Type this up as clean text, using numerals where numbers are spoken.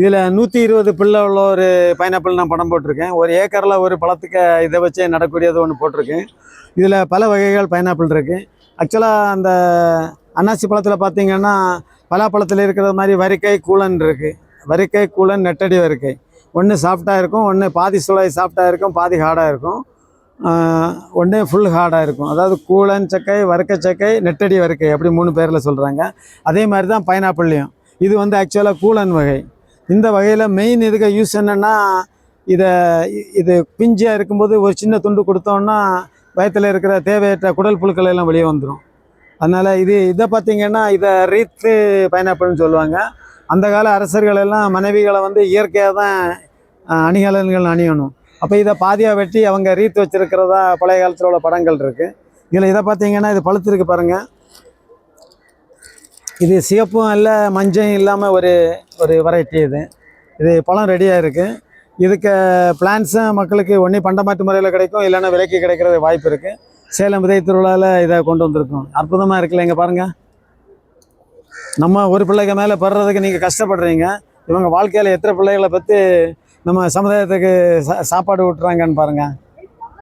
இதில் 120 பிள்ளை உள்ள ஒரு பைனாப்பிள் நான் படம் போட்டிருக்கேன். ஒரு ஏக்கரில் ஒரு பழத்துக்கு இதை வச்சே நடக்கூடியது ஒன்று போட்டிருக்கேன். இதில் பல வகைகள் பைனாப்பிள் இருக்குது. ஆக்சுவலாக அந்த அன்னாசி பழத்தில் பார்த்தீங்கன்னா பலாப்பழத்தில் இருக்கிற மாதிரி வரிக்கை கூழன் இருக்குது. வரிக்கை கூழன் நெட்டடி வரிக்கை ஒன்று சாஃப்டாக இருக்கும், ஒன்று பாதி சுளை சாஃப்டாக இருக்கும், பாதி ஹார்டாக இருக்கும், ஒன்று ஃபுல் ஹார்டாக இருக்கும். அதாவது கூழன் சக்கை, வறுக்க சக்கை, நெட்டடி வரிக்கை அப்படி 3 பேரில் சொல்கிறாங்க. அதே மாதிரி தான் பைனாப்பிள்லையும் இது வந்து ஆக்சுவலாக கூழன் வகை. இந்த வகையில் மெயின் இதுக்கு யூஸ் என்னென்னா இது பிஞ்சியாக இருக்கும்போது ஒரு சின்ன துண்டு கொடுத்தோன்னா வயத்தில் இருக்கிற தேவையற்ற குடல் புழுக்கள் எல்லாம் வெளியே வந்துடும். அதனால் இதை பார்த்திங்கன்னா இதை ரீத்து பைனாப்பிள்னு சொல்லுவாங்க. அந்த கால அரசர்கள் எல்லாம் மனைவிகளை வந்து இயற்கையாக தான் அணிகலன்கள் அணியணும். அப்போ இதை பாதியாக வெட்டி அவங்க ரீத்து வச்சுருக்கிறதா பழைய காலத்தில் உள்ள படங்கள் இருக்குது. இதில் இதை பார்த்திங்கன்னா இது பழுத்திருக்கு பாருங்கள். இது சிவப்பும் இல்லை மஞ்சள் இல்லாமல் ஒரு வெரைட்டி. இது பழம் ரெடியாக இருக்குது. இதுக்கு பிளான்ஸும் மக்களுக்கு ஒன்றே பண்டமாற்று முறையில் கிடைக்கும், இல்லைன்னா விலைக்கு கிடைக்கிறது வாய்ப்பு இருக்குது. சேலம் விதை திருவிழாவில் இதை கொண்டு வந்திருக்கோம். அற்புதமாக இருக்குல்ல, இங்கே பாருங்கள். நம்ம ஒரு பிள்ளைக்கு மேலே படுறதுக்கு நீங்கள் கஷ்டப்படுறீங்க. இவங்க வாழ்க்கையில் எத்தனை பிள்ளைகளை பற்றி நம்ம சமுதாயத்துக்கு சாப்பாடு விட்டுறாங்கன்னு பாருங்கள்.